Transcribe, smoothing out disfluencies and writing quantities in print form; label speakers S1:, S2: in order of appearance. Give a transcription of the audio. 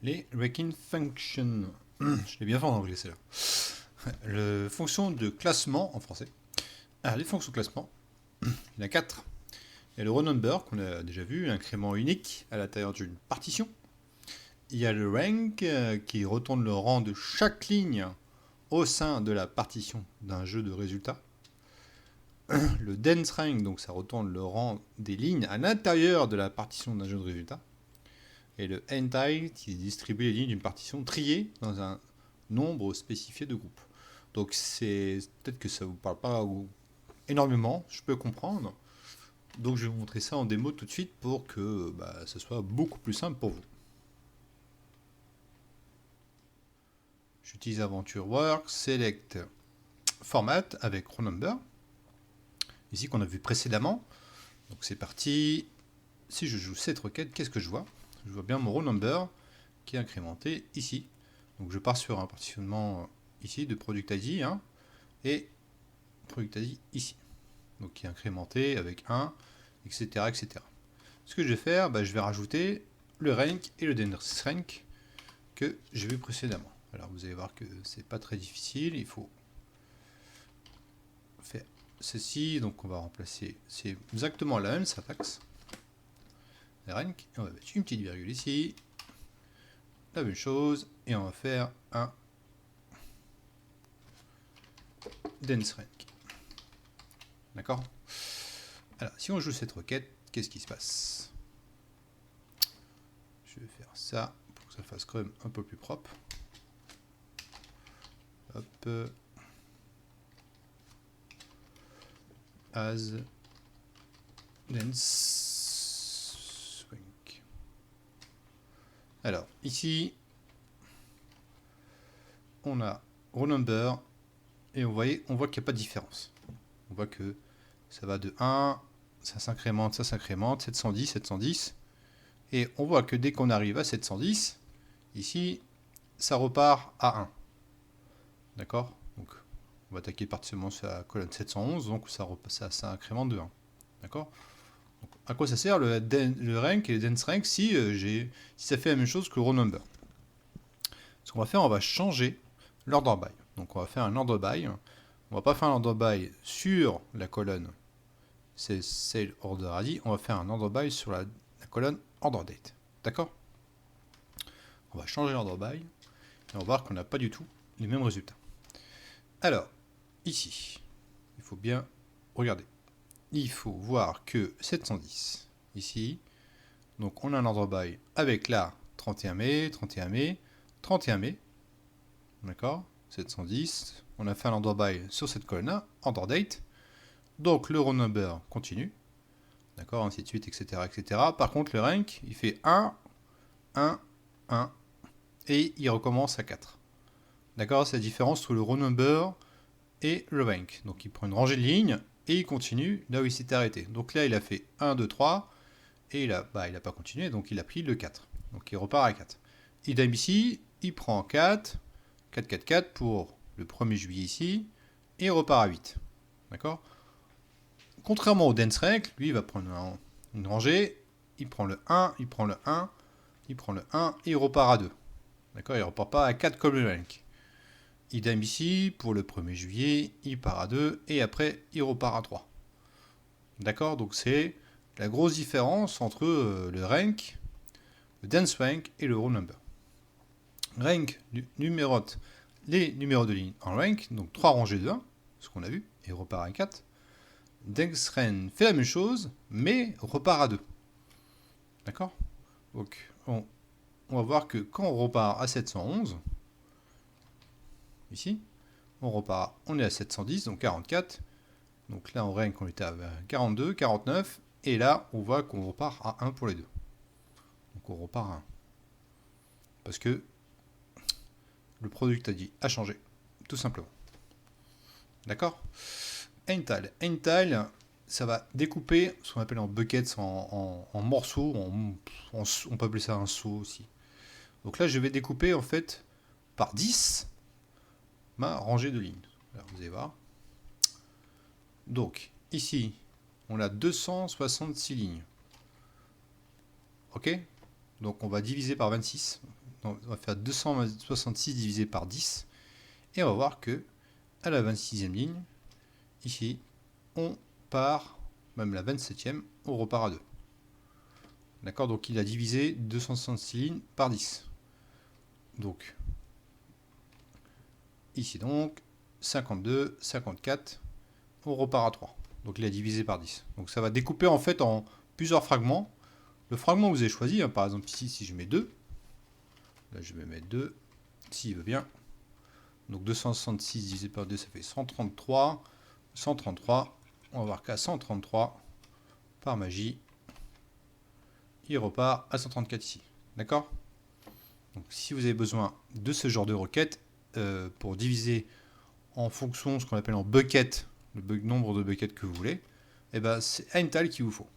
S1: Les ranking functions. Je l'ai bien fait en anglais, c'est là. Le fonction de classement en français. Alors, les fonctions de classement, il y en a 4. Il y a le row number qu'on a déjà vu, incrément unique à l'intérieur d'une partition. Il y a le rank qui retourne le rang de chaque ligne au sein de la partition d'un jeu de résultats. Le dense rank, donc ça retourne le rang des lignes à l'intérieur de la partition d'un jeu de résultats. Et le entile qui distribue les lignes d'une partition triée dans un nombre spécifié de groupes. Donc c'est peut-être que ça vous parle pas énormément, je peux comprendre. Donc je vais vous montrer ça en démo tout de suite pour que ce soit beaucoup plus simple pour vous. J'utilise AventureWorks, Select Format avec row number, ici qu'on a vu précédemment. Donc c'est parti. Si je joue cette requête, qu'est-ce que je vois? Je vois bien mon row number qui est incrémenté ici. Donc je pars sur un partitionnement ici de Product ID et Product ID ici. Donc qui est incrémenté avec 1, etc. etc. Ce que je vais faire, je vais rajouter le rank et le dense rank que j'ai vu précédemment. Alors vous allez voir que c'est pas très difficile, il faut faire ceci, donc on va remplacer, c'est exactement la même syntaxe. Rank, et on va mettre une petite virgule ici, la même chose, et on va faire un dense rank. D'accord? Alors, si on joue cette requête, qu'est-ce qui se passe? Je vais faire ça pour que ça fasse quand même un peu plus propre. Hop. As dense rank. Alors, ici, on a row number et on voit qu'il n'y a pas de différence. On voit que ça va de 1, ça s'incrémente, 710, 710. Et on voit que dès qu'on arrive à 710, ici, ça repart à 1. D'accord? Donc, on va attaquer partiellement sur la colonne 711, donc ça incrémente de 1. D'accord? Donc, à quoi ça sert le rank et le dense rank si ça fait la même chose que le row number? Ce qu'on va faire, on va changer l'order by. Donc on va faire un order by. On va pas faire un order by sur la colonne c'est sale order ID, on va faire un order by sur la colonne order date. D'accord? On va changer l'order by et on va voir qu'on n'a pas du tout les mêmes résultats. Alors, ici, il faut bien regarder. Il faut voir que 710, ici, donc on a un order by avec la 31 mai, 31 mai, 31 mai, d'accord? 710, on a fait un order by sur cette colonne-là, order date, donc le row number continue, d'accord, ainsi de suite, etc., etc. Par contre, le rank, il fait 1, 1, 1, et il recommence à 4. D'accord, c'est la différence entre le row number et le rank. Donc il prend une rangée de lignes et il continue là où il s'était arrêté. Donc là, il a fait 1, 2, 3, et là, il n'a pas continué, donc il a pris le 4. Donc il repart à 4. Idem ici, il prend 4, 4, 4, 4 pour le 1er juillet ici, et il repart à 8. D'accord? Contrairement au dense rank, lui, il va prendre une rangée, il prend le 1, il prend le 1, il prend le 1, et il repart à 2. D'accord? Il ne repart pas à 4 comme le rank. Idem ici, pour le 1er juillet, il part à 2, et après, il repart à 3. D'accord? Donc c'est la grosse différence entre le rank, le dense rank et le row number. Rank numérote les numéros de ligne en rank, donc 3 rangées de 1, ce qu'on a vu, et repart à 4. Dense rank fait la même chose, mais repart à 2. D'accord? Donc on va voir que quand on repart à 711, ici, on est à 710, donc 44. Donc là, en rank, on était à 42, 49. Et là, on voit qu'on repart à 1 pour les deux. Donc on repart à 1. Parce que le product a changé, tout simplement. D'accord? Entile. Entile, ça va découper ce qu'on appelle en buckets, en morceaux. On peut appeler ça un saut aussi. Donc là, je vais découper en fait par 10 ma rangée de lignes. Alors, vous allez voir. Donc, ici, on a 266 lignes. Ok? Donc, on va diviser par 26. Donc, on va faire 266 divisé par 10. Et on va voir que à la 26e ligne, ici, on part, même la 27e, on repart à 2. D'accord, donc il a divisé 266 lignes par 10. Donc, ici donc, 52, 54, on repart à 3. Donc il a divisé par 10. Donc ça va découper en fait en plusieurs fragments. Le fragment que vous avez choisi, par exemple ici, si je mets 2, là je vais mettre 2, s'il veut bien. Donc 266 divisé par 2, ça fait 133. 133, on va voir qu'à 133, par magie, il repart à 134 ici. D'accord? Donc si vous avez besoin de ce genre de requête, pour diviser en fonction de ce qu'on appelle en bucket, le nombre de buckets que vous voulez, et ben c'est Eintal qu'il vous faut.